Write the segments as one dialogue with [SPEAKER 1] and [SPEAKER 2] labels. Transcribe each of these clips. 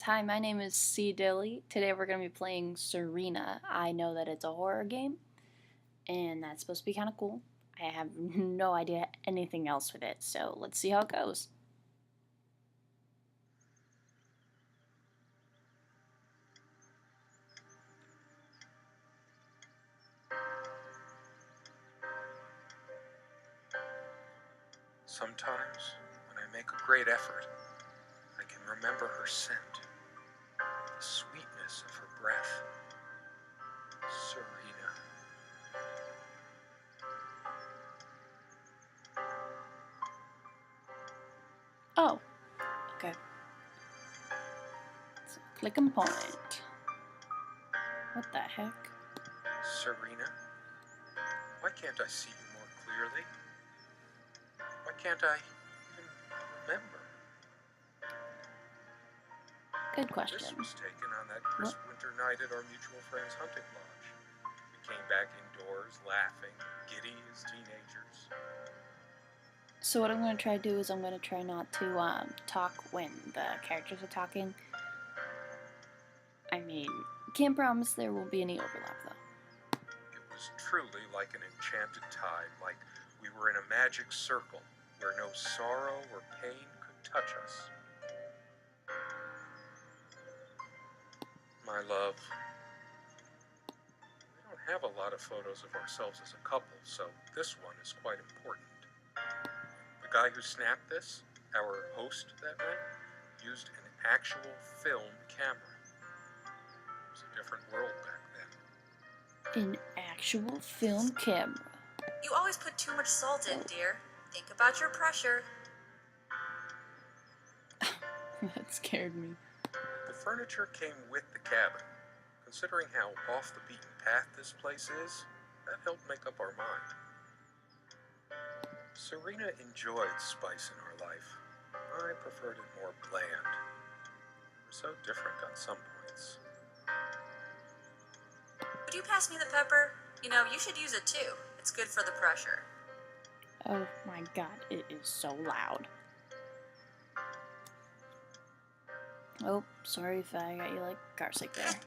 [SPEAKER 1] Hi, my name is C. Dilly. Today we're going to be playing Serena. I know that it's a horror game, and that's supposed to be kind of cool. I have no idea anything else with it, so let's see how it goes.
[SPEAKER 2] Sometimes, when I make a great effort, I can remember her scent, the sweetness of her breath. Serena.
[SPEAKER 1] Oh, okay. So click and point. What the heck?
[SPEAKER 2] Serena? Why can't I see you more clearly? Why can't I even remember?
[SPEAKER 1] Good question.
[SPEAKER 2] This was taken on that crisp winter night at our mutual friend's hunting lodge. We came back indoors, laughing, giddy as teenagers.
[SPEAKER 1] So what I'm going to try to do is I'm going to try not to talk when the characters are talking. I mean, can't promise there won't be any overlap though.
[SPEAKER 2] It was truly like an enchanted tide, like we were in a magic circle where no sorrow or pain could touch us. My love, we don't have a lot of photos of ourselves as a couple, so this one is quite important. The guy who snapped this, our host that night, used an actual film camera. It was a different world back then.
[SPEAKER 1] An actual film camera.
[SPEAKER 3] You always put too much salt in, dear. Think about your pressure.
[SPEAKER 1] That scared me.
[SPEAKER 2] The furniture came with the cabin. Considering how off the beaten path this place is, that helped make up our mind. Serena enjoyed spice in our life. I preferred it more bland. We're so different on some points.
[SPEAKER 3] Would you pass me the pepper? You know, you should use it too. It's good for the pressure.
[SPEAKER 1] Oh my god, it is so loud. Oh, sorry if I got you like carsick there.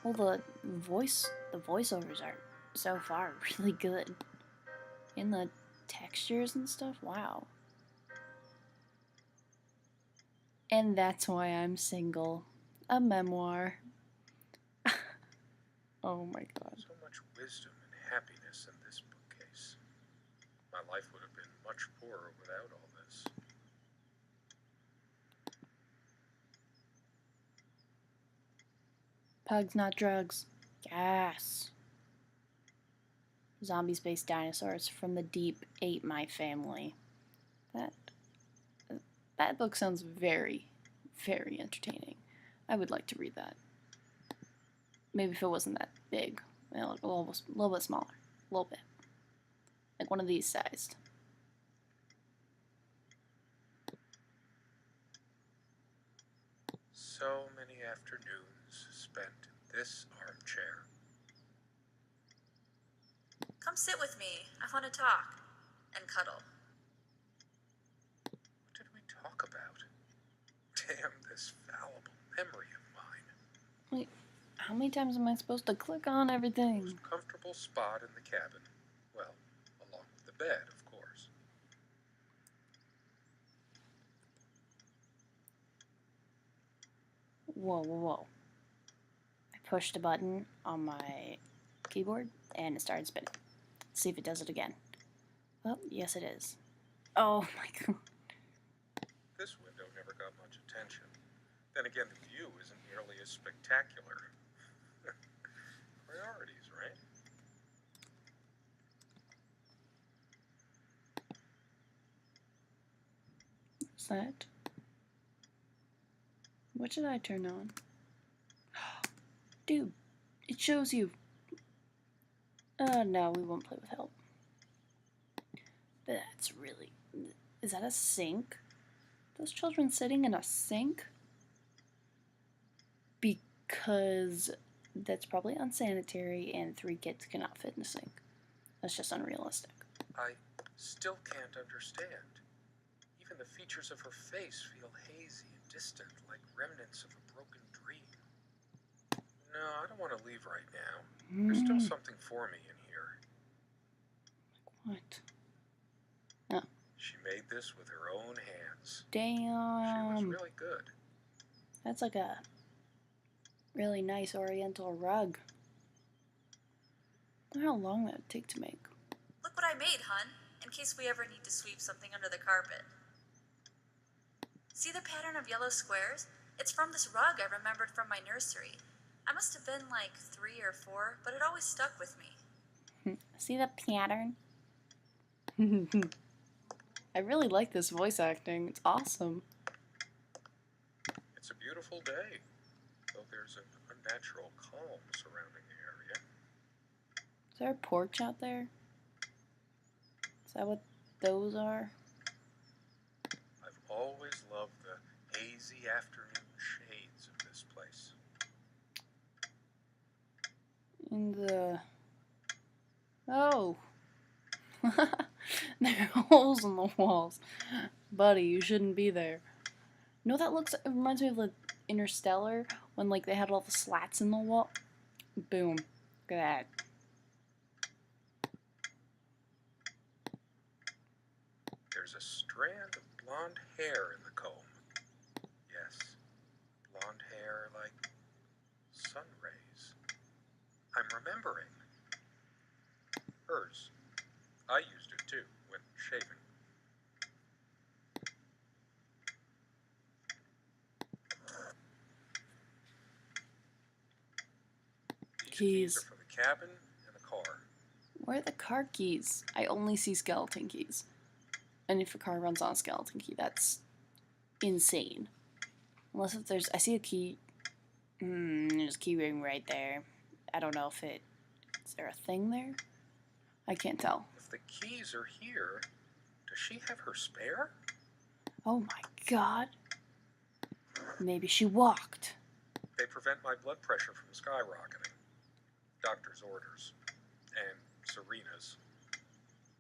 [SPEAKER 1] Well, the voiceovers are so far really good. And the textures and stuff, wow. And that's why I'm single. A memoir. Oh my god.
[SPEAKER 2] So much wisdom and happiness in this bookcase. My life would have been much poorer without all this.
[SPEAKER 1] Pugs, not drugs. Gas. Zombie-based dinosaurs from the deep ate my family. That book sounds very, very entertaining. I would like to read that. Maybe if it wasn't that big. A little bit smaller. A little bit. Like one of these sized.
[SPEAKER 2] So many afternoons spent in this armchair.
[SPEAKER 3] Come sit with me. I want to talk. And cuddle.
[SPEAKER 2] What did we talk about? Damn this fallible memory of mine.
[SPEAKER 1] Wait, how many times am I supposed to click on everything?
[SPEAKER 2] Most comfortable spot in the cabin. Well, along with the bed, of course.
[SPEAKER 1] Whoa, whoa, whoa. I pushed a button on my keyboard and it started spinning. Let's see if it does it again. Oh, yes it is. Oh my god.
[SPEAKER 2] This window never got much attention. Then again, the view isn't nearly as spectacular. Priorities, right?
[SPEAKER 1] What's that? What should I turn on? Dude, it shows you. No, we won't play with help. That's really... Is that a sink? Those children sitting in a sink? Because that's probably unsanitary and 3 kids cannot fit in a sink. That's just unrealistic.
[SPEAKER 2] I still can't understand. Even the features of her face feel hazy distant, like remnants of a broken dream. No, I don't want to leave right now. There's still something for me in here.
[SPEAKER 1] What? Oh.
[SPEAKER 2] She made this with her own hands.
[SPEAKER 1] Damn.
[SPEAKER 2] She was really good.
[SPEAKER 1] That's like a really nice oriental rug. I wonder how long that would take to make.
[SPEAKER 3] Look what I made, hun, in case we ever need to sweep something under the carpet. See the pattern of yellow squares? It's from this rug I remembered from my nursery. I must have been like 3 or 4, but it always stuck with me.
[SPEAKER 1] See the pattern? I really like this voice acting. It's awesome.
[SPEAKER 2] It's a beautiful day, though there's an unnatural calm surrounding the area.
[SPEAKER 1] Is there a porch out there? Is that what those are?
[SPEAKER 2] I've always loved the hazy afternoon shades of this place.
[SPEAKER 1] In the... Oh! There are holes in the walls. Buddy, you shouldn't be there. You know what that looks like? It reminds me of like Interstellar, when like they had all the slats in the wall. Boom. Look at that.
[SPEAKER 2] There's a strand of blonde hair in the comb. Yes, blonde hair like sun rays. I'm remembering. Hers. I used it too when shaving. These keys are for the cabin and the car.
[SPEAKER 1] Where are the car keys? I only see skeleton keys. And if a car runs on a skeleton key, that's insane. Unless if there's... I see a key... there's a key ring right there. I don't know if it... Is there a thing there? I can't tell.
[SPEAKER 2] If the keys are here, does she have her spare?
[SPEAKER 1] Oh my god. Maybe she walked.
[SPEAKER 2] They prevent my blood pressure from skyrocketing. Doctor's orders. And Serena's.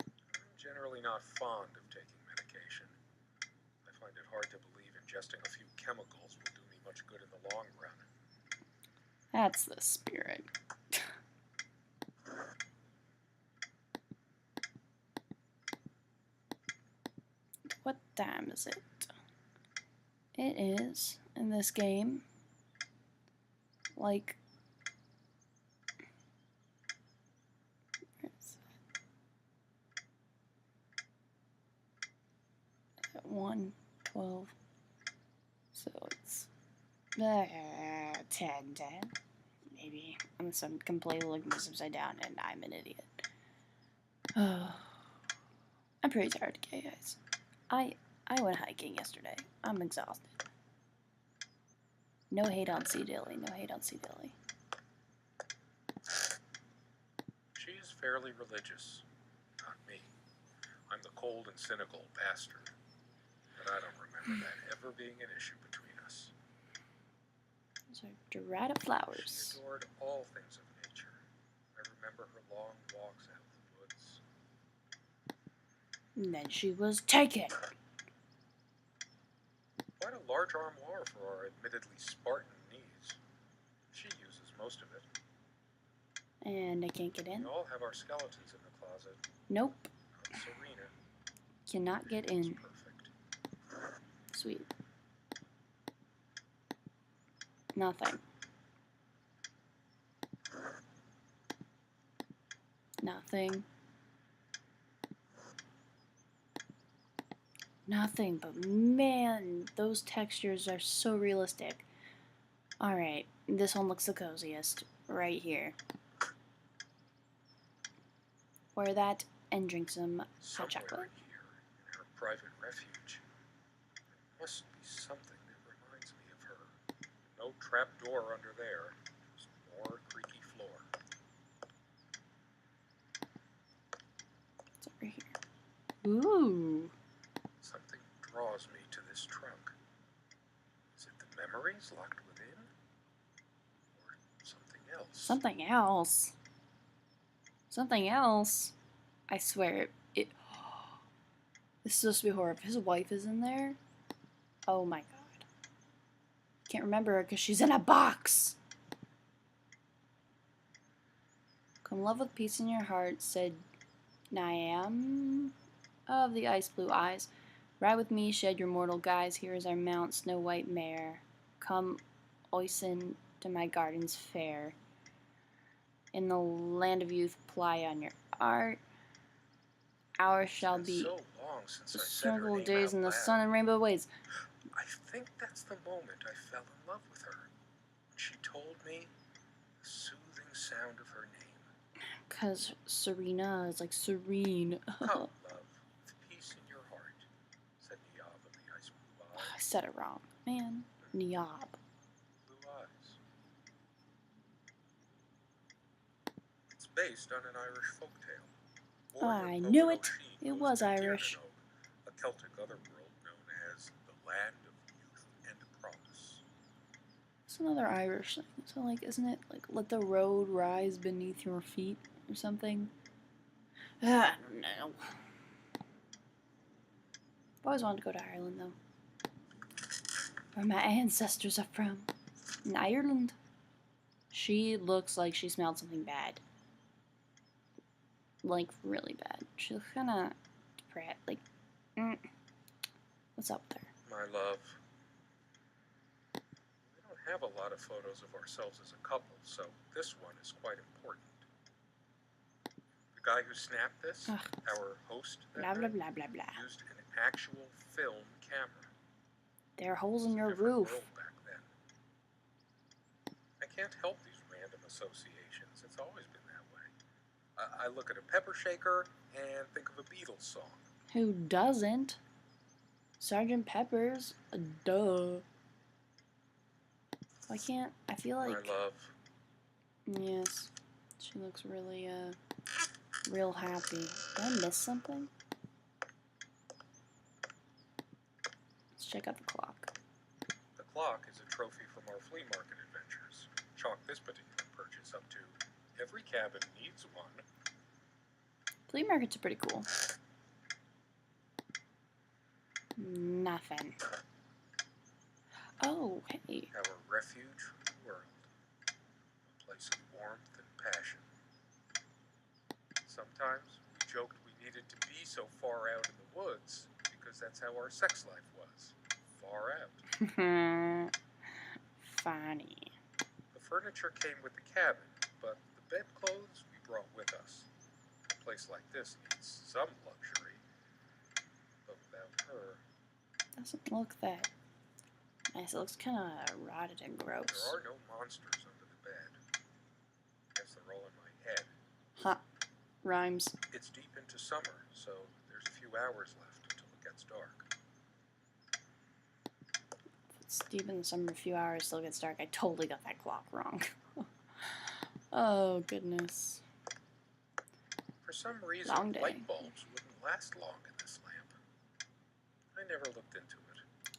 [SPEAKER 2] I'm generally not fond of taking medication. I find it hard to believe ingesting a few chemicals will do me much good in the long run.
[SPEAKER 1] That's the spirit. What time is it? It is, in this game, like... Where is that? 1:12. So it's 10, maybe. I'm completely looking this upside down and I'm an idiot. I'm pretty tired today, guys. I went hiking yesterday. I'm exhausted. No hate on C. Dilly. No hate on C. Dilly.
[SPEAKER 2] She is fairly religious. Not me. I'm the cold and cynical bastard. But I don't remember that ever being an issue between us.
[SPEAKER 1] Those are Dorada flowers.
[SPEAKER 2] She adored all things of nature. I remember her long walks out of the woods.
[SPEAKER 1] And then she was taken.
[SPEAKER 2] Quite a large armoire for our admittedly Spartan needs. She uses most of it.
[SPEAKER 1] And I can't get in.
[SPEAKER 2] We all have our skeletons in the closet.
[SPEAKER 1] Nope.
[SPEAKER 2] Not Serena.
[SPEAKER 1] Cannot get
[SPEAKER 2] She's
[SPEAKER 1] in.
[SPEAKER 2] perfect.
[SPEAKER 1] Sweet. Nothing. Nothing. Nothing, but man, those textures are so realistic. Alright, this one looks the coziest. Right here. Wear that and drink some hot
[SPEAKER 2] Somewhere
[SPEAKER 1] chocolate.
[SPEAKER 2] here, in her private refuge, there must be something that reminds me of her. No trapdoor under there, just more creaky floor.
[SPEAKER 1] It's over here. Ooh.
[SPEAKER 2] Something draws me to this trunk. Is it the memories locked within? Or something else?
[SPEAKER 1] Something else. Something else. I swear it. This is supposed to be horrible. His wife is in there. Oh my god. can't remember her because she's in a box. Come love with peace in your heart, said Niam of the ice blue eyes. Ride with me, shed your mortal guise. Here is our mount, snow white mare. Come, oisen, to my gardens fair. In the land of youth, ply on your art. Ours shall be
[SPEAKER 2] so long since
[SPEAKER 1] the
[SPEAKER 2] I said her
[SPEAKER 1] circle of
[SPEAKER 2] name
[SPEAKER 1] days
[SPEAKER 2] out
[SPEAKER 1] in the
[SPEAKER 2] loud.
[SPEAKER 1] sun and rainbow ways.
[SPEAKER 2] I think that's the moment I fell in love with her. When she told me the soothing sound of her name.
[SPEAKER 1] Because Serena is like serene.
[SPEAKER 2] Come, love, with peace in your heart, said Niab of the ice blue
[SPEAKER 1] I
[SPEAKER 2] eyes.
[SPEAKER 1] said it wrong. Man. Niab.
[SPEAKER 2] Blue eyes. It's based on an Irish folktale.
[SPEAKER 1] Oh, I knew it. It was Irish.
[SPEAKER 2] A Celtic otherworld known as the Land of Youth and Promise.
[SPEAKER 1] It's another Irish thing. So, like, isn't it like let the road rise beneath your feet or something? I don't know. I've always wanted to go to Ireland, though. Where my ancestors are from. In Ireland. She looks like she smelled something bad. Like, really bad. She looks kind of depressed. Like, what's up there?
[SPEAKER 2] My love, we don't have a lot of photos of ourselves as a couple, so this one is quite important. The guy who snapped this,
[SPEAKER 1] Ugh.
[SPEAKER 2] our host that
[SPEAKER 1] Blah, blah,
[SPEAKER 2] night,
[SPEAKER 1] blah, blah, blah.
[SPEAKER 2] used an actual film camera.
[SPEAKER 1] There are holes in
[SPEAKER 2] It's a
[SPEAKER 1] your
[SPEAKER 2] different
[SPEAKER 1] roof.
[SPEAKER 2] world back then. I can't help these random associations. It's always been that way. I look at a pepper shaker and think of a Beatles song.
[SPEAKER 1] Who doesn't? Sergeant Pepper's? Duh. Why can't... I feel like...
[SPEAKER 2] My love,
[SPEAKER 1] Yes. She looks really, real happy. Did I miss something? Let's check out the clock.
[SPEAKER 2] the clock is a trophy from our flea market adventures. Chalk this particular purchase up to every cabin needs one.
[SPEAKER 1] Flea markets are pretty cool. Nothing. Oh, hey.
[SPEAKER 2] Our refuge from the world. A place of warmth and passion. Sometimes we joked we needed to be so far out in the woods because that's how our sex life was. Far out.
[SPEAKER 1] Funny.
[SPEAKER 2] The furniture came with the cabin, but the bedclothes we brought with us. A place like this needs some luxury. But without her,
[SPEAKER 1] Doesn't look that nice. It looks kind of rotted and gross.
[SPEAKER 2] there are no monsters under the bed. Guess they're all in my head.
[SPEAKER 1] Huh. Rhymes.
[SPEAKER 2] It's deep into summer, so there's a few hours left until it gets dark.
[SPEAKER 1] It's deep in the summer, a few hours, still gets dark. I totally got that clock wrong. Oh, goodness.
[SPEAKER 2] For some reason,
[SPEAKER 1] Long day.
[SPEAKER 2] light bulbs wouldn't last long in this lamp. I never looked into it.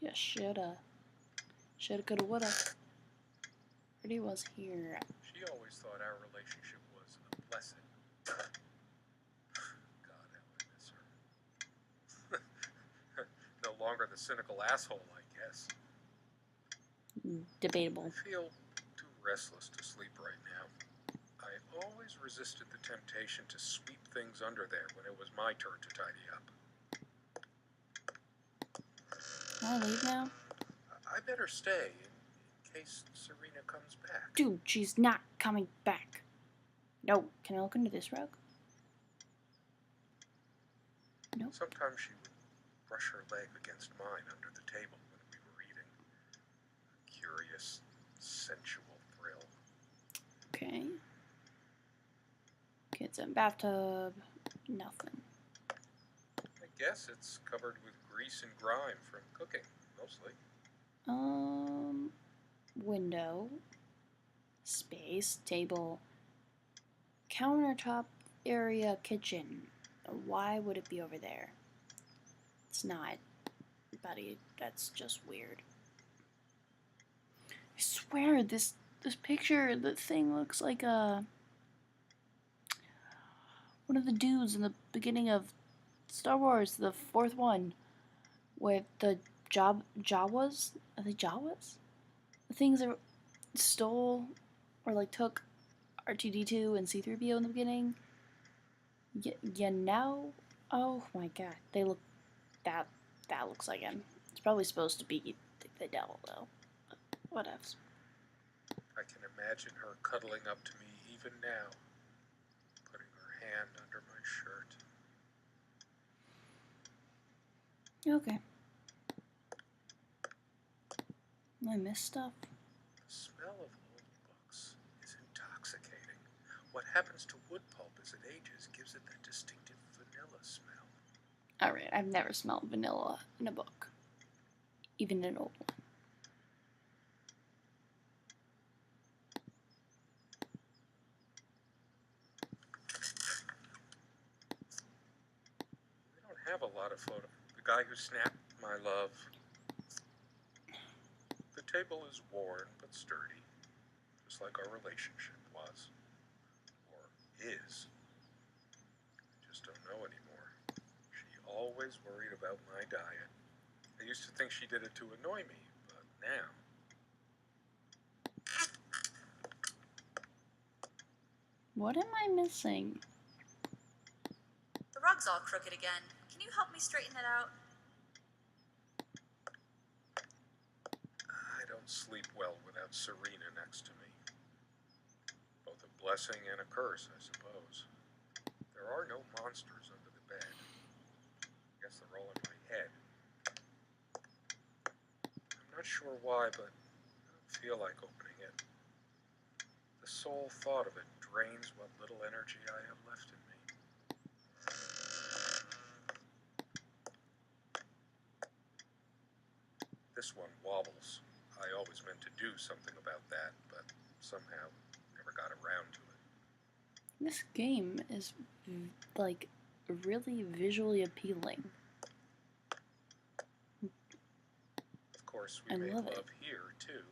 [SPEAKER 1] Yeah, shoulda. Shoulda, coulda, woulda. Pretty was here.
[SPEAKER 2] She always thought our relationship was a blessing. God, how I miss her. No longer the cynical asshole, I guess.
[SPEAKER 1] Debatable.
[SPEAKER 2] I feel too restless to sleep right now. I always resisted the temptation to sweep things under there when it was my turn to tidy up.
[SPEAKER 1] Can I leave now?
[SPEAKER 2] I better stay in case Serena comes back.
[SPEAKER 1] Dude, she's not coming back. No. Can I look into this rug? Nope.
[SPEAKER 2] Sometimes she would brush her leg against mine under the table when we were eating. A curious, sensual thrill.
[SPEAKER 1] Okay. Kids in bathtub. Nothing.
[SPEAKER 2] I guess it's covered with grease and grime from cooking, mostly.
[SPEAKER 1] Window. Space. Table. Countertop area kitchen. Why would it be over there? It's not. Buddy, that's just weird. I swear, this picture, the thing looks like one of the dudes in the beginning of Star Wars, the fourth one, with the Jawas. Are they Jawas? things that stole or like took R2D2 and C3PO in the beginning. Yeah, now, oh my god, they look that looks like him. It's probably supposed to be the devil though. Whatevs.
[SPEAKER 2] I can imagine her cuddling up to me even now, putting her hand under my shirt.
[SPEAKER 1] Okay. I missed stuff.
[SPEAKER 2] The smell of old books is intoxicating. What happens to wood pulp as it ages gives it that distinctive vanilla smell.
[SPEAKER 1] Alright, I've never smelled vanilla in a book. Even an old one.
[SPEAKER 2] We don't have a lot of photos. The guy who snapped my love. The table is worn but sturdy, just like our relationship was. Or is. I just don't know anymore. She always worried about my diet. I used to think she did it to annoy me, but now...
[SPEAKER 1] What am I missing?
[SPEAKER 3] The rug's all crooked again. Can you help me straighten it out?
[SPEAKER 2] I don't sleep well without Serena next to me. Both a blessing and a curse, I suppose. There are no monsters under the bed. I guess they're all in my head. I'm not sure why, but I don't feel like opening it. The sole thought of it drains what little energy I have left in me. This one wobbles. I always meant to do something about that, but somehow never got around to it.
[SPEAKER 1] This game is, like, really visually appealing.
[SPEAKER 2] Of course, we
[SPEAKER 1] I
[SPEAKER 2] made
[SPEAKER 1] love
[SPEAKER 2] love
[SPEAKER 1] it.
[SPEAKER 2] here, too.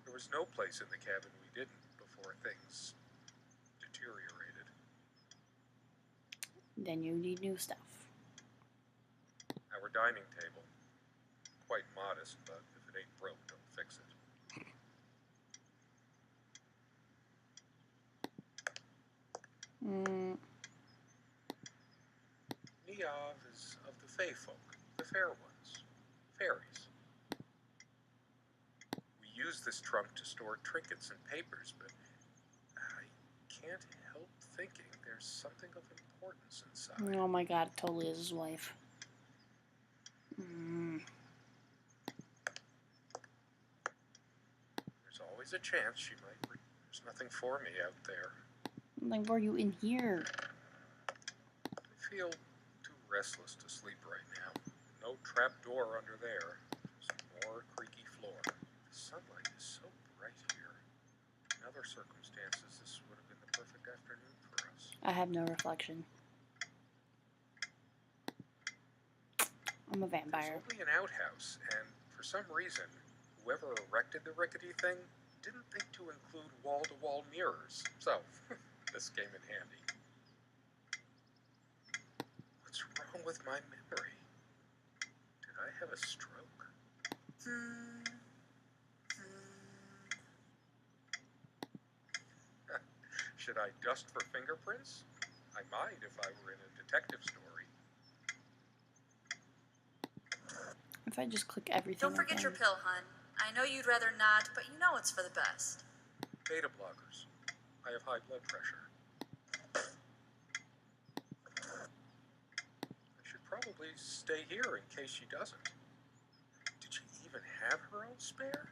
[SPEAKER 2] There was no place in the cabin we didn't before things deteriorated.
[SPEAKER 1] Then you need new stuff.
[SPEAKER 2] Our dining table. Quite modest, but if it ain't broke, don't fix it. Neav is of the Fey folk, the fair ones, fairies. We use this trunk to store trinkets and papers, but I can't help thinking there's something of importance inside.
[SPEAKER 1] Oh my god, it totally is his wife.
[SPEAKER 2] There's always a chance she might. There's nothing for me out there.
[SPEAKER 1] Like, were you in here?
[SPEAKER 2] I feel too restless to sleep right now. No trap door under there. Just more creaky floor. The sunlight is so bright here. In other circumstances, this would have been the perfect afternoon for us.
[SPEAKER 1] I have no reflection. I'm a vampire.
[SPEAKER 2] There's only an outhouse, and for some reason, whoever erected the rickety thing didn't think to include wall-to-wall mirrors. So, this came in handy. What's wrong with my memory? Did I have a stroke? Should I dust for fingerprints? I might if I were in a detective story.
[SPEAKER 1] If I just click everything
[SPEAKER 3] Don't forget your pill, hun. I know you'd rather not, but you know it's for the best.
[SPEAKER 2] Beta blockers. I have high blood pressure. I should probably stay here in case she doesn't. Did she even have her own spare?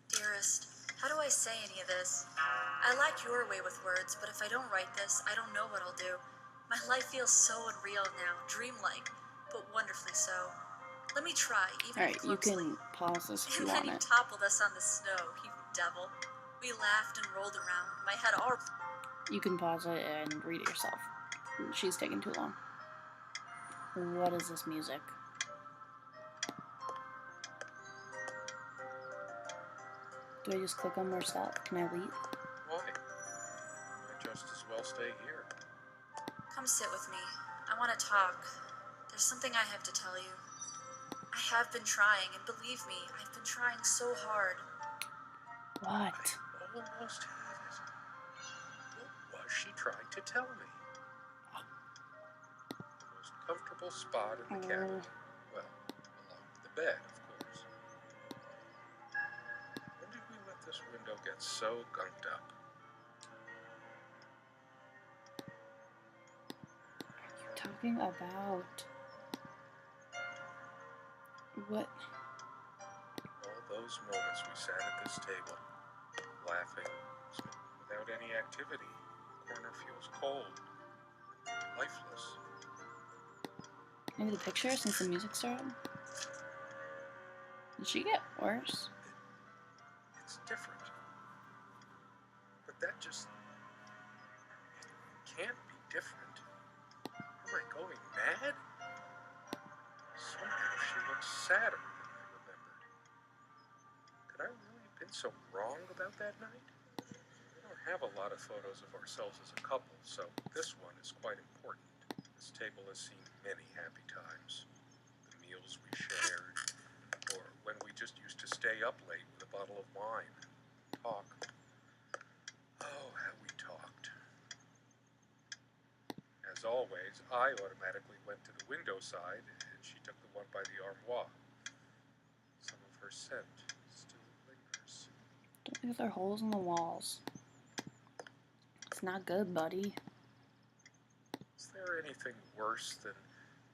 [SPEAKER 3] Dearest, how do I say any of this? I like your way with words, but if I don't write this, I don't know what I'll do. My life feels so unreal now, dreamlike, but wonderfully so. Let me try, even
[SPEAKER 1] Alright, you
[SPEAKER 3] closely.
[SPEAKER 1] can pause this if you
[SPEAKER 3] And then
[SPEAKER 1] want
[SPEAKER 3] you
[SPEAKER 1] it.
[SPEAKER 3] toppled us on the snow, you devil. We laughed and rolled around, my head all...
[SPEAKER 1] You can pause it and read it yourself. She's taking too long. What is this music? Do I just click on more stuff? Can I leave?
[SPEAKER 2] Why? Might just as well stay here.
[SPEAKER 3] Come sit with me. I want to talk. There's something I have to tell you. I have been trying, and believe me, I've been trying so hard.
[SPEAKER 1] What?
[SPEAKER 2] I almost had it. What was she trying to tell me? The most comfortable spot in the cabin. Well, along with the bed, of course. When did we let this window get so gunked up?
[SPEAKER 1] Talking about what?
[SPEAKER 2] All those moments we sat at this table, laughing, without any activity. The corner feels cold, lifeless.
[SPEAKER 1] Maybe the picture since the music started? Did she get worse?
[SPEAKER 2] It's different. But that just... it can't be different. Am I going mad? Somehow she looks sadder than I remembered. Could I really have been so wrong about that night? We don't have a lot of photos of ourselves as a couple, so this one is quite important. This table has seen many happy times. The meals we shared, or when we just used to stay up late with a bottle of wine and talk. Oh, how we talked. As always, I automatically went to the window side, and she took the one by the armoire. Some of her scent still lingers.
[SPEAKER 1] Don't think there are holes in the walls. It's not good, buddy.
[SPEAKER 2] Is there anything worse than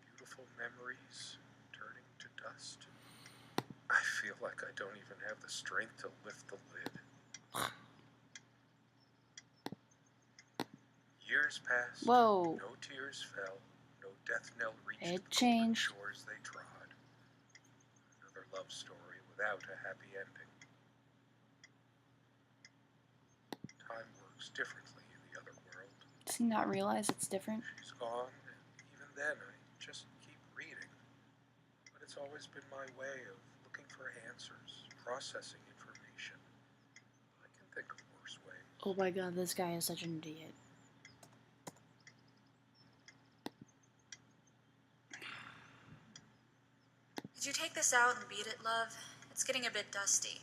[SPEAKER 2] beautiful memories turning to dust? I feel like I don't even have the strength to lift the lid. Years passed.
[SPEAKER 1] Whoa.
[SPEAKER 2] No tears fell. No death knell reached
[SPEAKER 1] It
[SPEAKER 2] the
[SPEAKER 1] changed.
[SPEAKER 2] golden shores they trod. Another love story without a happy ending. Time works differently in the other world.
[SPEAKER 1] Does he not realize it's different?
[SPEAKER 2] She's gone, and even then I just keep reading. But it's always been my way of looking for answers, processing information. I can think of worse ways.
[SPEAKER 1] Oh my god, this guy is such an idiot.
[SPEAKER 3] Could you take this out and beat it, love? It's getting a bit dusty.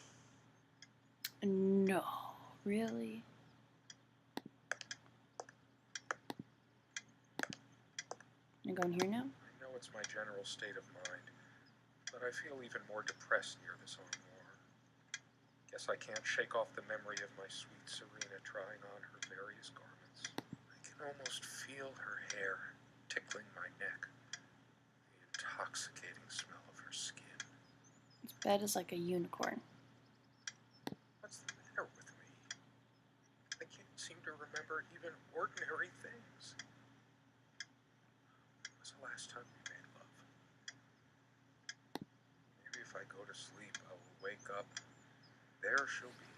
[SPEAKER 1] No. Really? You go in here now?
[SPEAKER 2] I know it's my general state of mind, but I feel even more depressed near this armoire. Guess I can't shake off the memory of my sweet Serena trying on her various garments. I can almost feel her hair tickling my neck, the intoxicating smell of her skin.
[SPEAKER 1] His bed is like a unicorn.
[SPEAKER 2] What's the matter with me? I can't seem to remember even ordinary things. When was the last time we made love? Maybe if I go to sleep, I will wake up. There she'll be,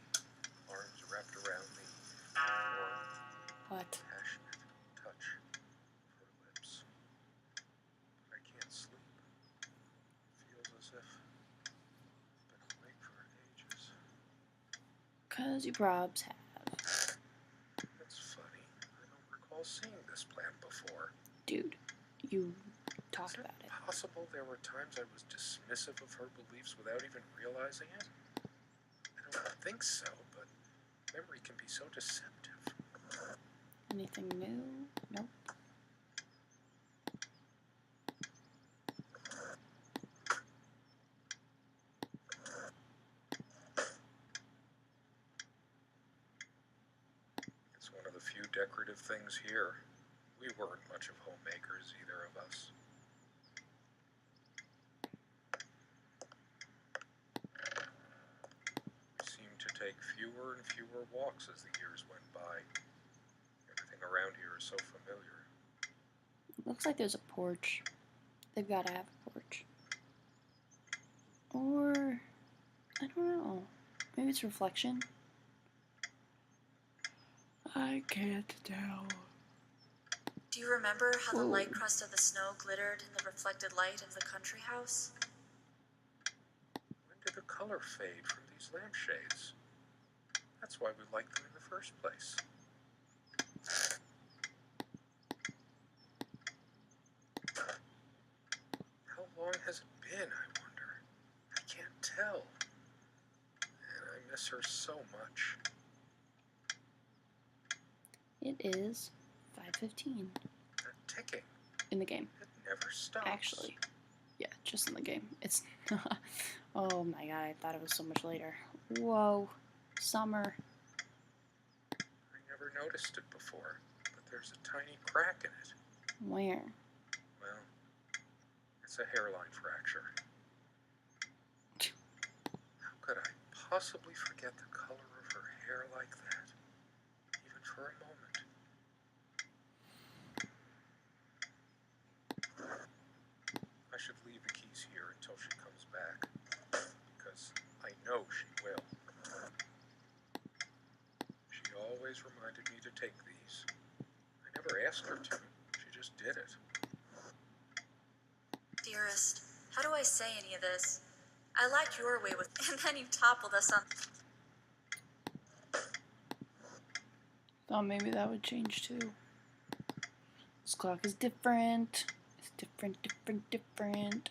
[SPEAKER 2] arms wrapped around me, or
[SPEAKER 1] What?
[SPEAKER 2] passionate touch of her lips. But I can't sleep. Feels as if I've been awake for ages.
[SPEAKER 1] 'Cause you probs have.
[SPEAKER 2] That's funny. I don't recall seeing this plant before.
[SPEAKER 1] Dude, you talked
[SPEAKER 2] Is it
[SPEAKER 1] about it.
[SPEAKER 2] possible there were times I was dismissive of her beliefs without even realizing it? I don't think so, but memory can be so deceptive.
[SPEAKER 1] Anything new? Nope.
[SPEAKER 2] It's one of the few decorative things here. We weren't much of homemakers, either of us. We seemed to take fewer and fewer walks as the years went by. Everything around here is so familiar.
[SPEAKER 1] Looks like there's a porch. They've got to have a porch. Or, I don't know. Maybe it's reflection. I can't tell.
[SPEAKER 3] Do you remember how the
[SPEAKER 1] Whoa.
[SPEAKER 3] light crust of the snow glittered in the reflected light of the country house?
[SPEAKER 2] When did the color fade from these lampshades? That's why we liked them in the first place. How long has it been, I wonder? tell. And I miss her so much.
[SPEAKER 1] It is 5:15
[SPEAKER 2] That ticking,
[SPEAKER 1] in the game.
[SPEAKER 2] it never stops.
[SPEAKER 1] Actually, yeah, just in the game. It's oh my god, I thought it was so much later. Whoa, summer.
[SPEAKER 2] I never noticed it before, but there's a tiny crack in it.
[SPEAKER 1] Where?
[SPEAKER 2] Well, it's a hairline fracture. How could I possibly forget the color of her hair like that, even for a moment? I should leave the keys here until she comes back, because I know she will. She always reminded me to take these. I never asked her to. She just did it.
[SPEAKER 3] Dearest, how do I say any of this? I liked your way with, and then you toppled us on.
[SPEAKER 1] Thought maybe that would change too. This clock is different. It's different.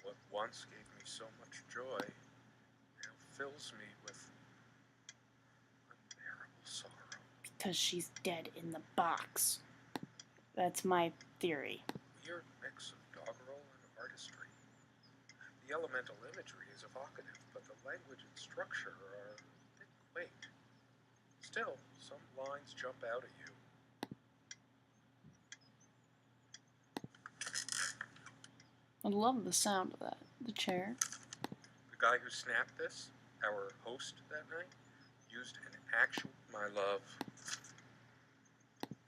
[SPEAKER 2] What once gave me so much joy now fills me with unbearable sorrow.
[SPEAKER 1] Because she's dead in the box. That's my theory.
[SPEAKER 2] Weird mix of doggerel and artistry. The elemental imagery is evocative, but the language and structure are a bit quaint. Still, some lines jump out at you.
[SPEAKER 1] I love the sound of that. The chair.
[SPEAKER 2] The guy who snapped this, our host that night, used an actual My Love.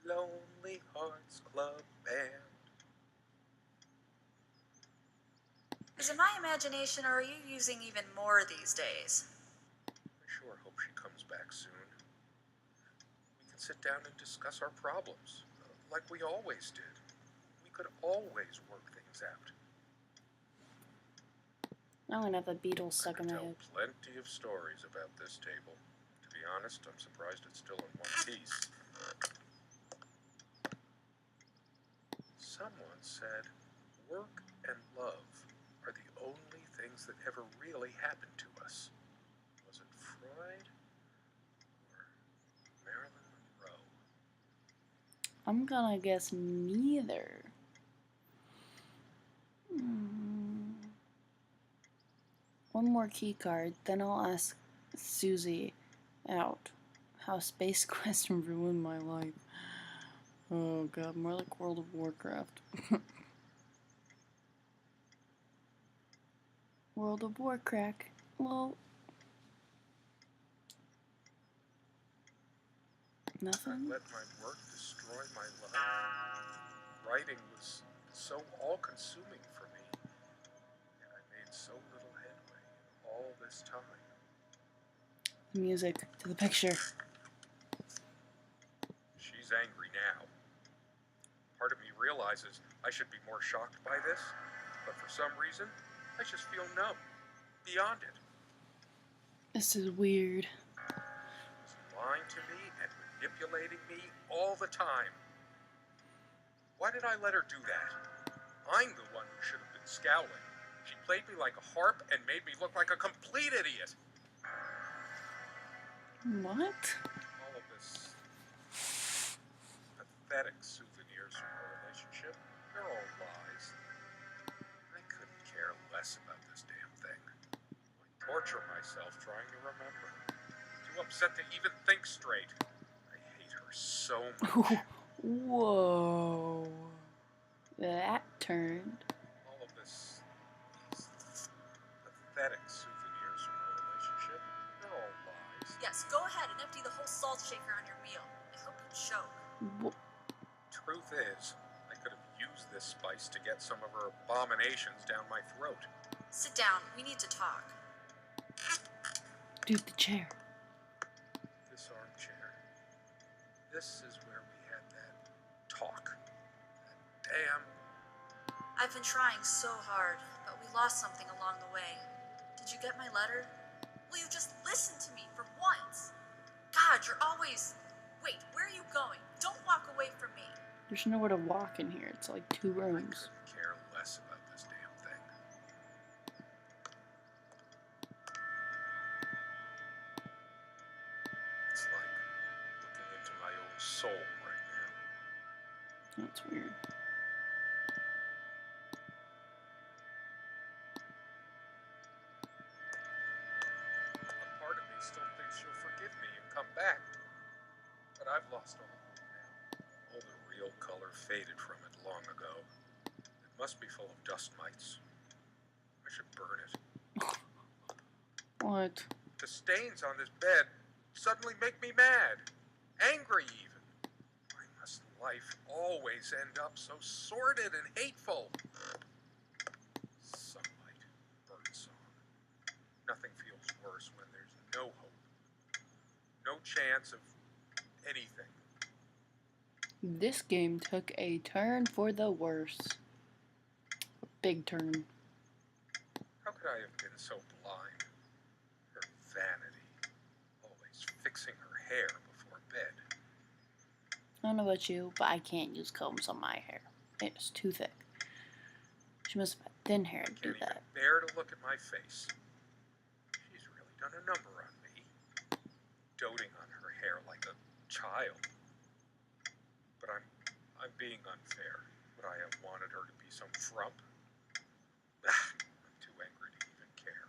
[SPEAKER 2] Lonely Hearts Club Band.
[SPEAKER 3] Is it my imagination, or are you using even more these days?
[SPEAKER 2] I sure hope she comes back soon. We can sit down and discuss our problems, like we always did. We could always work things out.
[SPEAKER 1] I'm gonna have the Beatles
[SPEAKER 2] I
[SPEAKER 1] stuck in
[SPEAKER 2] could
[SPEAKER 1] my
[SPEAKER 2] tell
[SPEAKER 1] head.
[SPEAKER 2] plenty of stories about this table. To be honest, I'm surprised it's still in one piece. Someone said, work and love are the only things that ever really happened to us. Was it Freud or Marilyn Monroe?
[SPEAKER 1] I'm gonna guess neither. One more key card, then I'll ask Susie out how Space Quest ruined my life. Oh god, more like World of Warcraft. World of Warcraft. Well,
[SPEAKER 2] I
[SPEAKER 1] nothing?
[SPEAKER 2] let my work destroy my life. Writing was so all-consuming for me, and I made so little headway in all this time.
[SPEAKER 1] The music to the picture.
[SPEAKER 2] She's angry now. Part of me realizes I should be more shocked by this, but for some reason, I just feel numb, beyond it.
[SPEAKER 1] This is weird.
[SPEAKER 2] She was lying to me and manipulating me all the time. Why did I let her do that? I'm the one who should have been scowling. She played me like a harp and made me look like a complete idiot.
[SPEAKER 1] What?
[SPEAKER 2] All of this pathetic souvenirs from our relationship, they're all lies. I couldn't care less about this damn thing. I torture myself trying to remember. Too upset to even think straight. I hate her so much.
[SPEAKER 1] Whoa. That turned.
[SPEAKER 2] All of these pathetic souvenirs from our relationship, they're all lies.
[SPEAKER 3] Yes, go ahead and empty the whole salt shaker on your meal. I hope you choke.
[SPEAKER 2] Truth is, I could have used this spice to get some of her abominations down my throat.
[SPEAKER 3] Sit down. We need to talk.
[SPEAKER 1] Dude, the chair.
[SPEAKER 2] This armchair. This is where we had that talk. That damn.
[SPEAKER 3] I've been trying so hard, but we lost something along the way. Did you get my letter? Will Will you just listen to me for once? God, you're always... Wait, where are you going? Don't walk away from me.
[SPEAKER 1] There's nowhere to walk in here. It's like 2
[SPEAKER 2] I
[SPEAKER 1] rooms.
[SPEAKER 2] couldn't care less about this damn thing. It's like looking into my own soul right now.
[SPEAKER 1] That's weird.
[SPEAKER 2] A part of me still thinks she'll forgive me and come back. But I've lost all hope now. All the real color faded from it long ago. It must be full of dust mites. I should burn it.
[SPEAKER 1] What?
[SPEAKER 2] The stains on this bed suddenly make me mad. Angry even. Why must life always end up so sordid and hateful? Sunlight, birdsong. Nothing feels worse when there's no hope. No chance of anything.
[SPEAKER 1] This game took a turn for the worse. A big turn.
[SPEAKER 2] How could I have been so blind? Her vanity. Always fixing her hair before bed.
[SPEAKER 1] I don't know about you, but I can't use combs on my hair. It's too thick. She must have had thin hair to do
[SPEAKER 2] Can't even
[SPEAKER 1] that.
[SPEAKER 2] bear to look at my face. She's really done a number on me. Doting on her hair like a child. But I'm being unfair. Would I have wanted her to be some frump? I'm too angry to even care.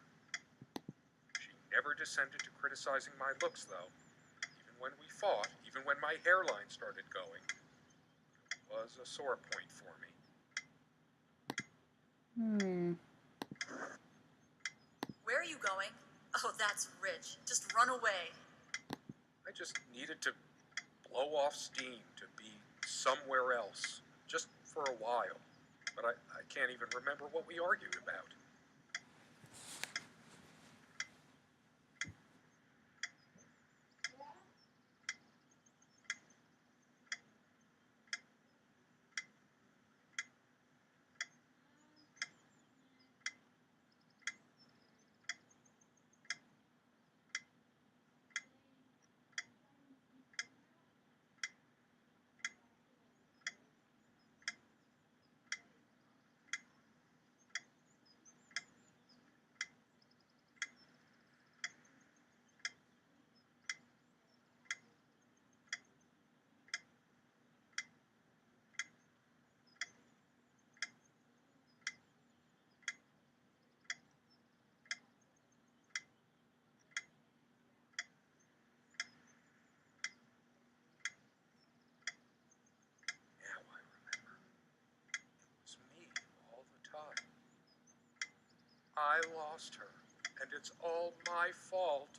[SPEAKER 2] She never descended to criticizing my looks, though. Even when we fought, even when my hairline started going, it was a sore point for me.
[SPEAKER 3] Where are you going? Oh, that's rich. Just run away.
[SPEAKER 2] I just needed to blow off steam, to be somewhere else, just for a while. But I can't even remember what we argued about. Now I remember. It was me all the time. I lost her, and it's all my fault.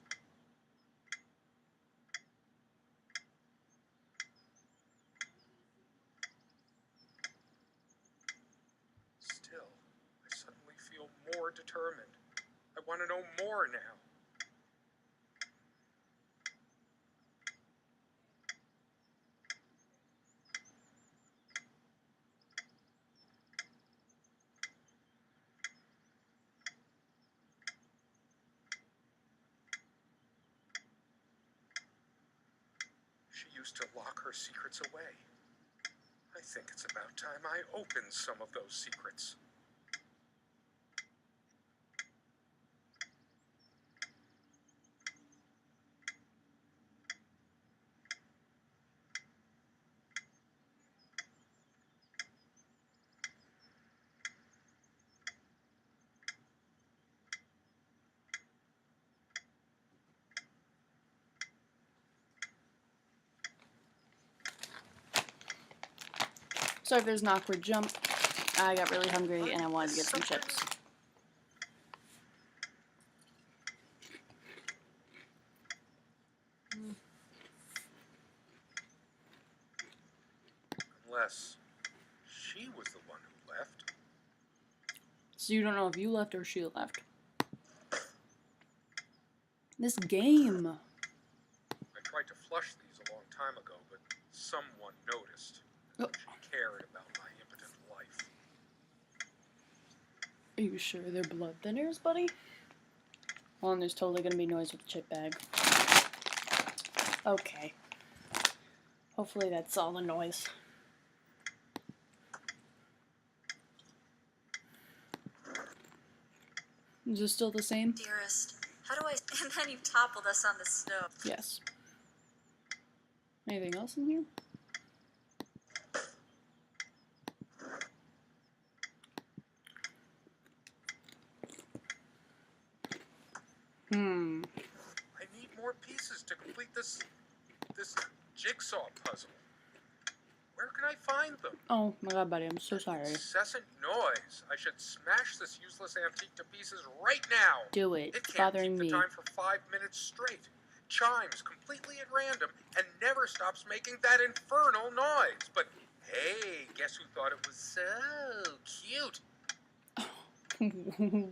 [SPEAKER 2] Still, I suddenly feel more determined. I want to know more now. She used to lock her secrets away. I think it's about time I open some of those secrets.
[SPEAKER 1] Sorry if there's an awkward jump. I got really hungry and I wanted to get some chips.
[SPEAKER 2] Unless she was the one who left.
[SPEAKER 1] So you don't know if you left or she left. This game.
[SPEAKER 2] I tried to flush these a long time ago, but someone noticed.
[SPEAKER 1] Oh.
[SPEAKER 2] She cared about my impotent life.
[SPEAKER 1] Are you sure they're blood thinners, buddy? Well, and there's totally gonna be noise with the chip bag. Okay. Hopefully that's all the noise. Is this still the same?
[SPEAKER 3] Dearest, how do I... And then you toppled us on the snow.
[SPEAKER 1] Yes. Anything else in here?
[SPEAKER 2] I need more pieces to complete this jigsaw puzzle. Where can I find them?
[SPEAKER 1] Oh my god, buddy, I'm so sorry.
[SPEAKER 2] Incessant noise. I should smash this useless antique to pieces right now.
[SPEAKER 1] Do it.
[SPEAKER 2] It
[SPEAKER 1] It's
[SPEAKER 2] can't
[SPEAKER 1] bothering
[SPEAKER 2] keep
[SPEAKER 1] me.
[SPEAKER 2] the time for 5 minutes straight. Chimes completely at random and never stops making that infernal noise. But hey, guess who thought it was so cute?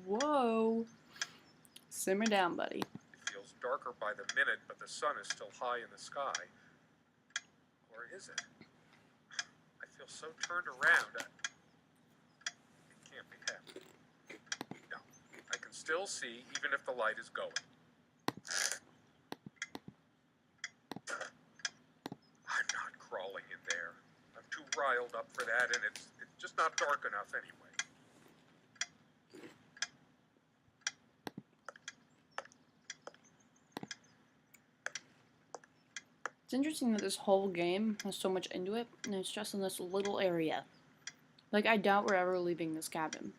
[SPEAKER 1] Whoa. Simmer down, buddy.
[SPEAKER 2] It feels darker by the minute, but the sun is still high in the sky. Or is it? I feel so turned around. It can't be happening. No, I can still see even if the light is going. I'm not crawling in there. I'm too riled up for that, and it's just not dark enough anyway.
[SPEAKER 1] It's interesting that this whole game has so much into it, and it's just in this little area. Like, I doubt we're ever leaving this cabin.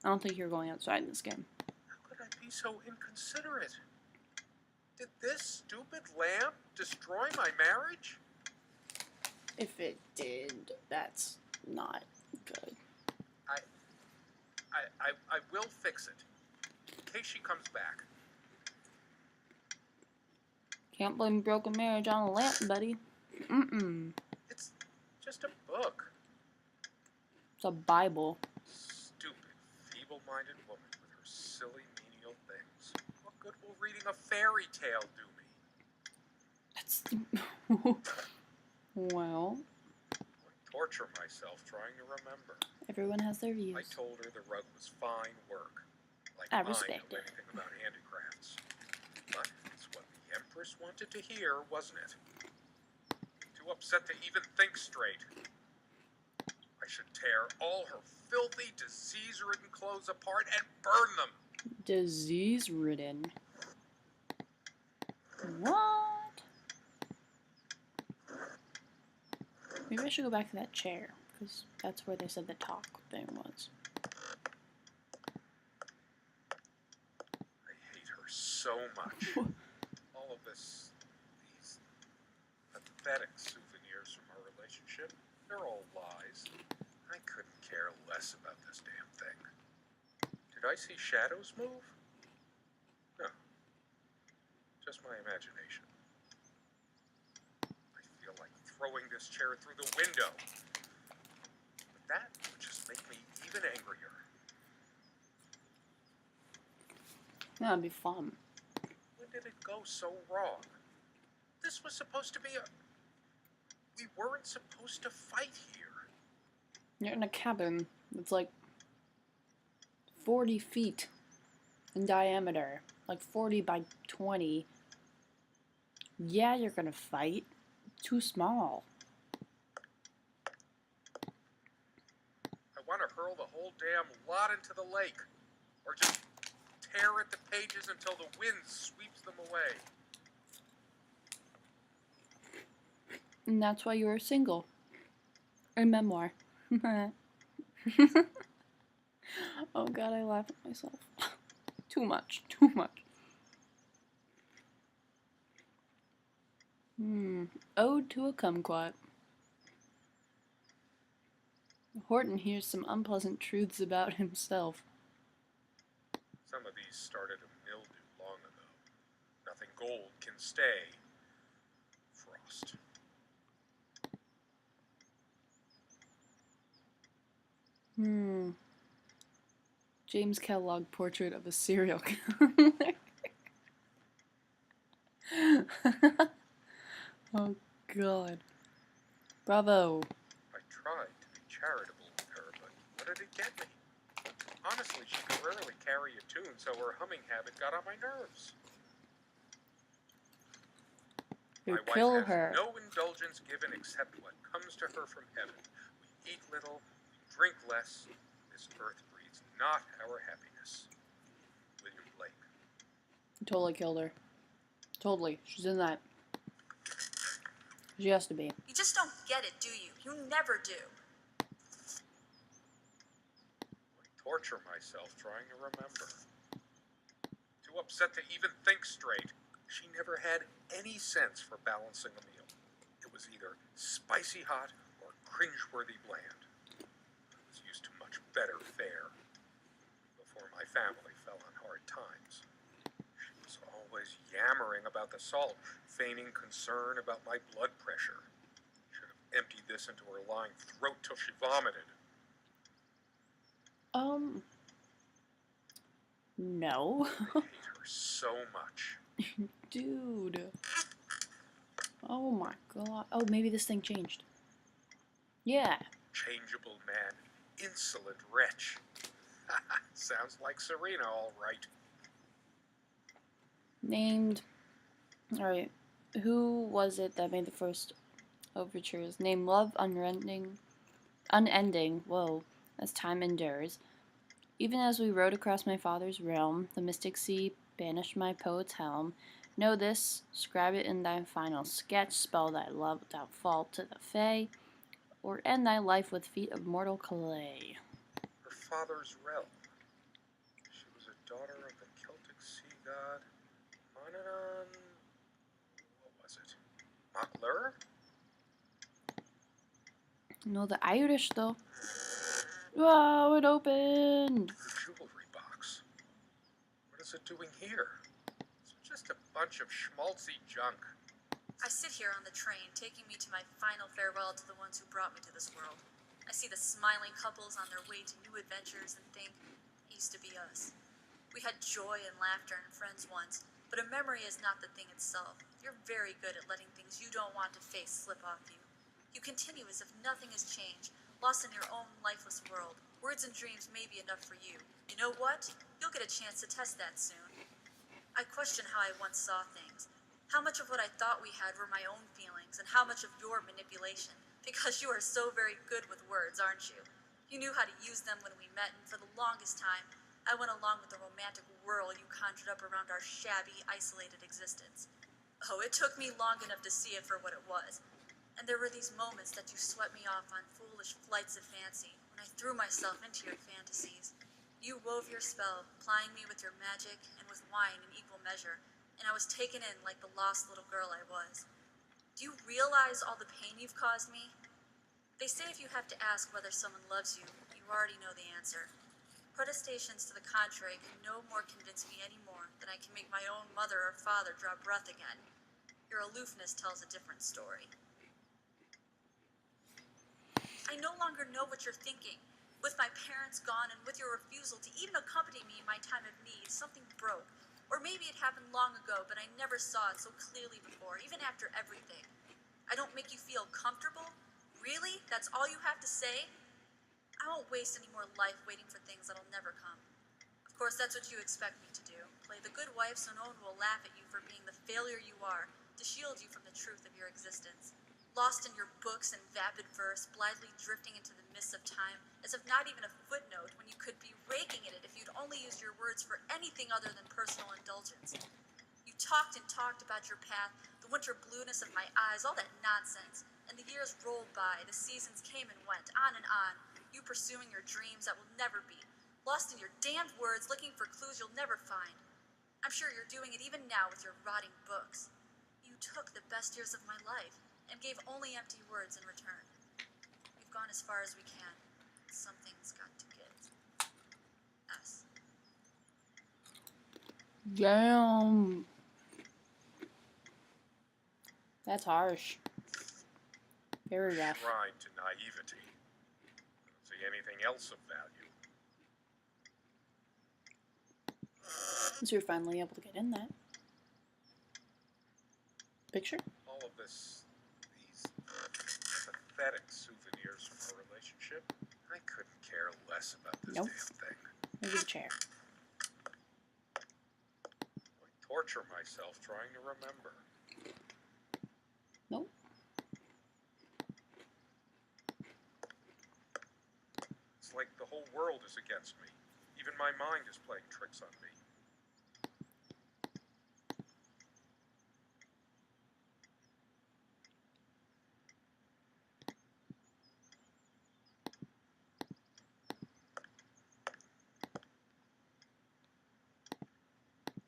[SPEAKER 1] I don't think you're going outside in this game.
[SPEAKER 2] How could I be so inconsiderate? Did this stupid lamp destroy my marriage?
[SPEAKER 1] If it did, that's not good.
[SPEAKER 2] I will fix it. In case she comes back.
[SPEAKER 1] Can't blame broken marriage on a lamp, buddy.
[SPEAKER 2] It's just a book.
[SPEAKER 1] It's a Bible.
[SPEAKER 2] Stupid, feeble-minded woman with her silly, menial things. What good will reading a fairy tale do me?
[SPEAKER 1] That's the... Well,
[SPEAKER 2] I torture myself trying to remember.
[SPEAKER 1] everyone has their views.
[SPEAKER 2] I told her the rug was fine work. Like
[SPEAKER 1] I
[SPEAKER 2] mine
[SPEAKER 1] respect
[SPEAKER 2] knew
[SPEAKER 1] it.
[SPEAKER 2] anything about handicrafts. But it's what the Empress wanted to hear, wasn't it? Too upset to even think straight. I should tear all her filthy, disease-ridden clothes apart and burn them.
[SPEAKER 1] Disease-ridden. What? Maybe I should go back to that chair, because that's where they said the talk thing was.
[SPEAKER 2] I hate her so much. All of these pathetic souvenirs from our relationship, they're all lies. I couldn't care less about this damn thing. Did I see shadows move? No. Just my imagination. I feel like throwing this chair through the window. But that would just make me even angrier.
[SPEAKER 1] That'd be fun.
[SPEAKER 2] When did it go so wrong? This was supposed to be a... We weren't supposed to fight here.
[SPEAKER 1] You're in a cabin that's like 40 feet in diameter. Like 40 by 20. Yeah, you're gonna fight. Too small.
[SPEAKER 2] I want to hurl the whole damn lot into the lake. Or just tear at the pages until the wind sweeps them away.
[SPEAKER 1] And that's why you're single. A memoir. Oh god, I laugh at myself. Too much. Too much. Ode to a kumquat. Horton hears some unpleasant truths about himself.
[SPEAKER 2] Some of these started to mildew long ago. Nothing gold can stay. Frost.
[SPEAKER 1] James Kellogg portrait of a serial killer. Oh god. Bravo.
[SPEAKER 2] I tried to be charitable with her, but what did it get me? Honestly, she could rarely carry carry a tune, so her humming habit got on my nerves.
[SPEAKER 1] You
[SPEAKER 2] My
[SPEAKER 1] kill
[SPEAKER 2] wife has
[SPEAKER 1] her.
[SPEAKER 2] no indulgence given except what comes to her from heaven. We eat little, we drink less. This earth breeds not our happiness. William Blake.
[SPEAKER 1] You totally killed her. Totally. She's in that. She has to be.
[SPEAKER 3] You just don't get it, do you? You never do.
[SPEAKER 2] I torture myself trying to remember. Too upset to even think straight. She never had any sense for balancing a meal. It was either spicy hot or cringeworthy bland. I was used to much better fare before my family fell on hard times. She was always yammering about the salt, feigning concern about my blood pressure. Should have emptied this into her lying throat till she vomited.
[SPEAKER 1] No.
[SPEAKER 2] I hate her so much.
[SPEAKER 1] Dude. Oh my god. Oh, maybe this thing changed. Yeah.
[SPEAKER 2] Changeable man, insolent wretch. Sounds like Serena, all right.
[SPEAKER 1] Named. Alright. Who was it that made the first overtures? Named Love Unending. Whoa. As time endures. Even as we rode across my father's realm, the mystic sea banished my poet's helm. Know this, scribe it in thy final sketch, spell thy love without fault to the fay, or end thy life with feet of mortal clay.
[SPEAKER 2] Her father's realm. She was a daughter of the Celtic sea god Monanon. What was it? Mockler?
[SPEAKER 1] No, the Irish though. Wow, it opened!
[SPEAKER 2] Her jewelry box. What is it doing here? It's just a bunch of schmaltzy junk.
[SPEAKER 3] I sit here on the train, taking me to my final farewell to the ones who brought me to this world. I see the smiling couples on their way to new adventures and think, it used to be us. We had joy and laughter and friends once, but a memory is not the thing itself. You're very good at letting things you don't want to face slip off you. You continue as if nothing has changed, lost in your own lifeless world. Words and dreams may be enough for you. You know what? You'll get a chance to test that soon. I question how I once saw things. How much of what I thought we had were my own feelings, and how much of your manipulation. Because you are so very good with words, aren't you? You knew how to use them when we met, and for the longest time, I went along with the romantic whirl you conjured up around our shabby, isolated existence. Oh, it took me long enough to see it for what it was. And there were these moments that you swept me off on foolish flights of fancy, when I threw myself into your fantasies. You wove your spell, plying me with your magic and with wine in equal measure, and I was taken in like the lost little girl I was. Do you realize all the pain you've caused me? They say if you have to ask whether someone loves you, you already know the answer. Protestations to the contrary can no more convince me anymore than I can make my own mother or father draw breath again. Your aloofness tells a different story. I no longer know what you're thinking. With my parents gone and with your refusal to even accompany me in my time of need, something broke. Or maybe it happened long ago, but I never saw it so clearly before, even after everything. I don't make you feel comfortable? Really? That's all you have to say? I won't waste any more life waiting for things that'll never come. Of course, that's what you expect me to do. Play the good wife so no one will laugh at you for being the failure you are, to shield you from the truth of your existence. Lost in your books and vapid verse, blithely drifting into the mists of time, as if not even a footnote when you could be raking at it if you'd only used your words for anything other than personal indulgence. You talked and talked about your path, the winter blueness of my eyes, all that nonsense, and the years rolled by, the seasons came and went, on and on, you pursuing your dreams that will never be, lost in your damned words, looking for clues you'll never find. I'm sure you're doing it even now with your rotting books. You took the best years of my life, and gave only empty words in return. We've gone as far as we can. Something's got to give. Us.
[SPEAKER 1] Damn. That's harsh. Very rough.
[SPEAKER 2] Shrine to naivety. I don't see anything else of value.
[SPEAKER 1] So you're finally able to get in that picture?
[SPEAKER 2] All of these pathetic souvenirs from our relationship. I couldn't care less about this
[SPEAKER 1] Nope.
[SPEAKER 2] damn thing.
[SPEAKER 1] Maybe the chair.
[SPEAKER 2] torture myself trying to remember.
[SPEAKER 1] Nope.
[SPEAKER 2] It's like the whole world is against me. Even my mind is playing tricks on me.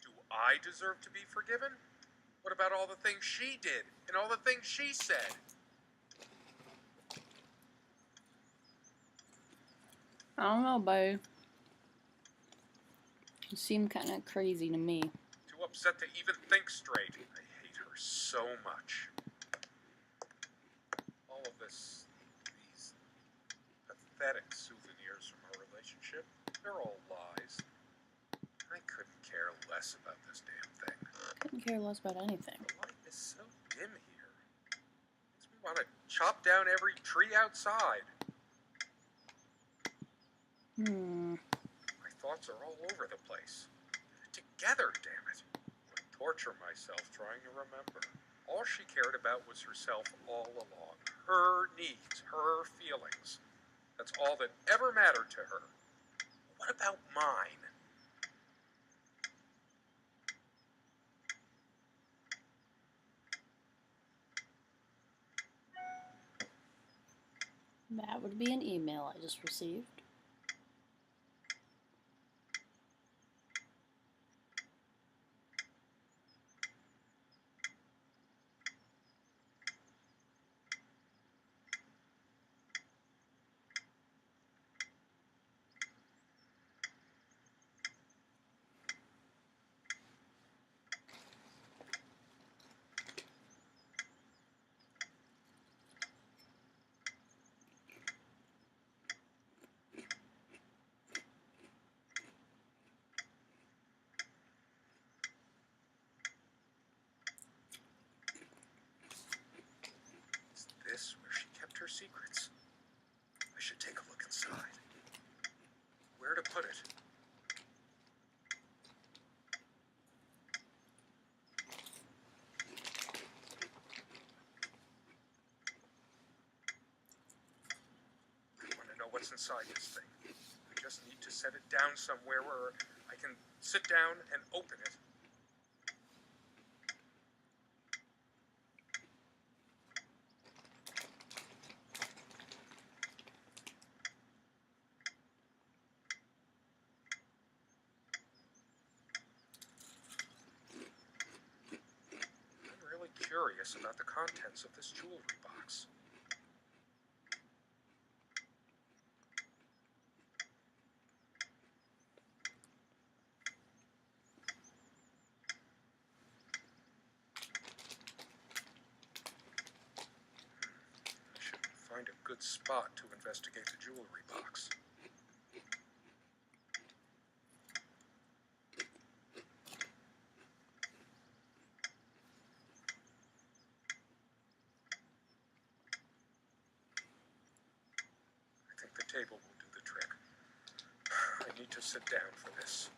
[SPEAKER 2] Do I deserve to be forgiven? What about all the things she did and all the things she said?
[SPEAKER 1] I don't know, buddy. You seem kind of crazy to me.
[SPEAKER 2] Too upset to even think straight. I hate her so much. All of these pathetic souvenirs from our relationship, they're all lies. I couldn't care less about this damn thing.
[SPEAKER 1] Couldn't care less about anything.
[SPEAKER 2] The light is so dim here. Makes me want to chop down every tree outside. My thoughts are all over the place. Together, damn it. I torture myself trying to remember. All she cared about was herself all along. Her needs, her feelings. That's all that ever mattered to her. What about mine?
[SPEAKER 1] That would be an email I just received.
[SPEAKER 2] Is this where she kept her secrets? I should take a look inside. Where to put it? I want to know what's inside this thing. I just need to set it down somewhere where I can sit down and open it. I'm really curious about the contents of this jewelry box. I should find a good spot to investigate the jewelry box. I think the table will do the trick. I need to sit down for this.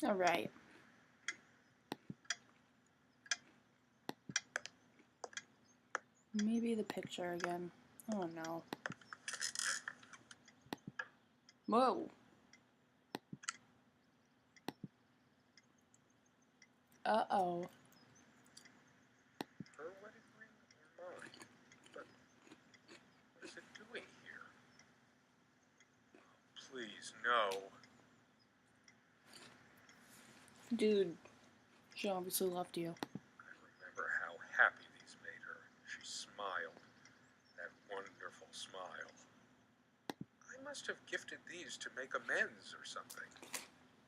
[SPEAKER 1] All right. Maybe the picture again. Oh no. Whoa. Uh-oh.
[SPEAKER 2] Her wedding ring or mine? But what is it doing here? Please, no.
[SPEAKER 1] Dude, she obviously loved you.
[SPEAKER 2] I remember how happy these made her. She smiled. That wonderful smile. I must have gifted these to make amends or something.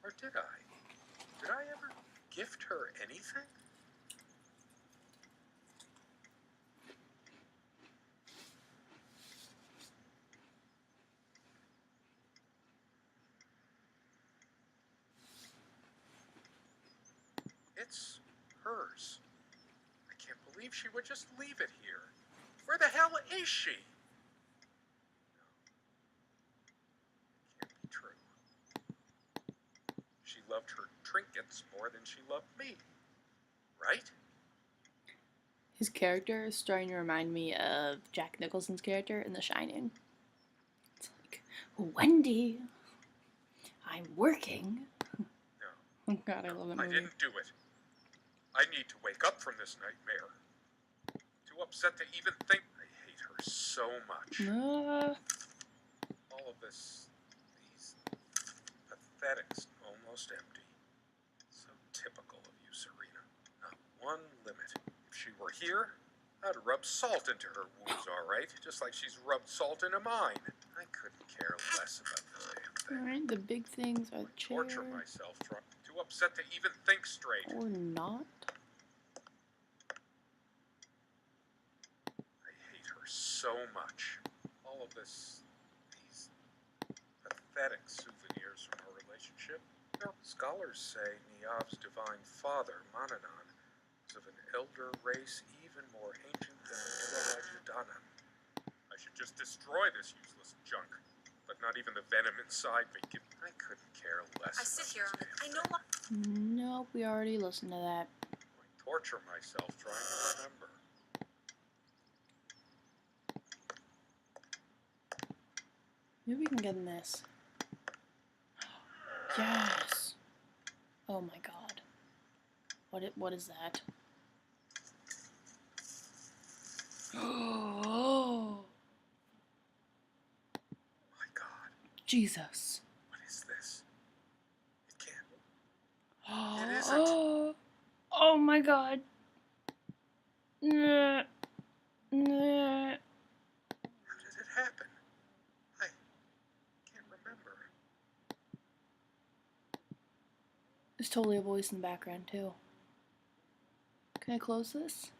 [SPEAKER 2] Or did I? Did I ever gift her anything? It's hers. I can't believe she would just leave it here. Where the hell is she? No. loved her trinkets more than she loved me. Right?
[SPEAKER 1] His character is starting to remind me of Jack Nicholson's character in The Shining. It's like, Wendy, I'm working.
[SPEAKER 2] No.
[SPEAKER 1] Oh God, I love that
[SPEAKER 2] I
[SPEAKER 1] movie.
[SPEAKER 2] didn't do it. I need to wake up from this nightmare. Too upset to even think. I hate her so much. All of this, these pathetics, almost empty. So typical of you, Serena. Not one limit. If she were here, I'd rub salt into her wounds, all right? Just like she's rubbed salt into mine. I couldn't care less about this damn thing.
[SPEAKER 1] Alright, the big things are the chair.
[SPEAKER 2] Torture myself, too upset to even think straight.
[SPEAKER 1] Or not.
[SPEAKER 2] I hate her so much. All of this, these pathetic souvenirs from our relationship. Scholars say Niav's divine father, Mananan, was of an elder race even more ancient than the Tualajudanan. I should just destroy this useless junk. But not even the venom inside me. I couldn't care less.
[SPEAKER 3] I sit here. I know what.
[SPEAKER 1] Nope, we already listened to that.
[SPEAKER 2] I torture myself trying to remember.
[SPEAKER 1] Maybe we can get in this. Yes! Oh my God. What is that? Oh!
[SPEAKER 2] My God.
[SPEAKER 1] Jesus.
[SPEAKER 2] What is this? It can't.
[SPEAKER 1] Oh,
[SPEAKER 2] It isn't.
[SPEAKER 1] oh my God. Nah. Nah.
[SPEAKER 2] How did it happen? I can't remember.
[SPEAKER 1] There's totally a voice in the background too. Can I close this?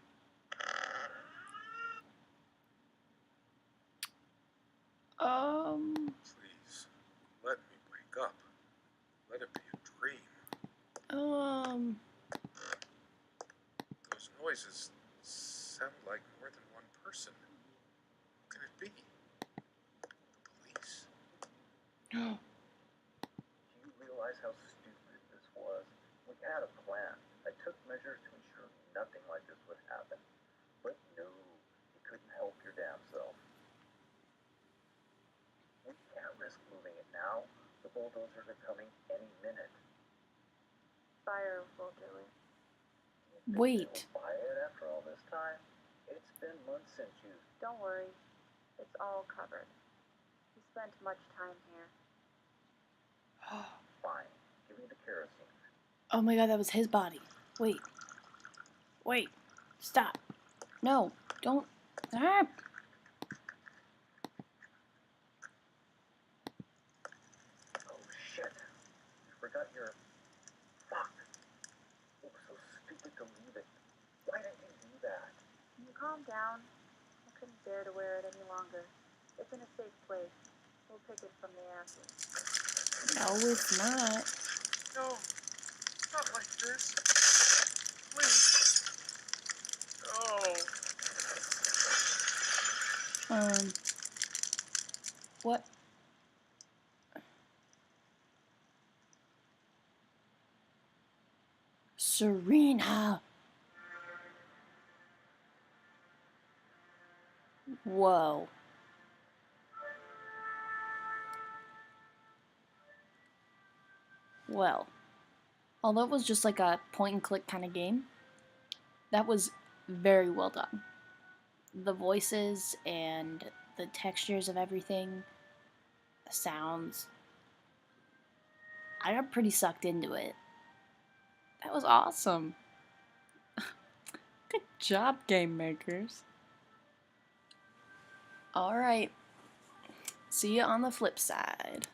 [SPEAKER 2] Please, let me wake up. Let it be a dream. Those noises sound like more than one person. Who can it be? The police?
[SPEAKER 4] Do you realize how stupid this was? We had a plan. I took measures to ensure nothing like this would happen. But no, you couldn't help your damn self. We can't risk moving it now. The bulldozers are coming any minute.
[SPEAKER 5] Fire will do it.
[SPEAKER 4] You think
[SPEAKER 1] Wait.
[SPEAKER 4] they'll buy it after all this time? It's been months since you...
[SPEAKER 5] Don't worry. It's all covered. We spent much time here.
[SPEAKER 4] Fine. Give me the kerosene.
[SPEAKER 1] Oh my God, that was his body. Wait. Wait. Stop. No. Don't. Ah!
[SPEAKER 4] Oh shit. You forgot your... Fuck. It was so stupid to leave it. Why did you do that?
[SPEAKER 5] Can you calm down? I couldn't bear to wear it any longer. It's in a safe place. We'll pick it from the ashes.
[SPEAKER 1] No, it's not.
[SPEAKER 2] No, not like this. Please. No.
[SPEAKER 1] What? Serena! Whoa. Well, although it was just like a point and click kind of game, that was very well done. The voices and the textures of everything, the sounds. I got pretty sucked into it. That was awesome. Good job, game makers. Alright. See you on the flip side.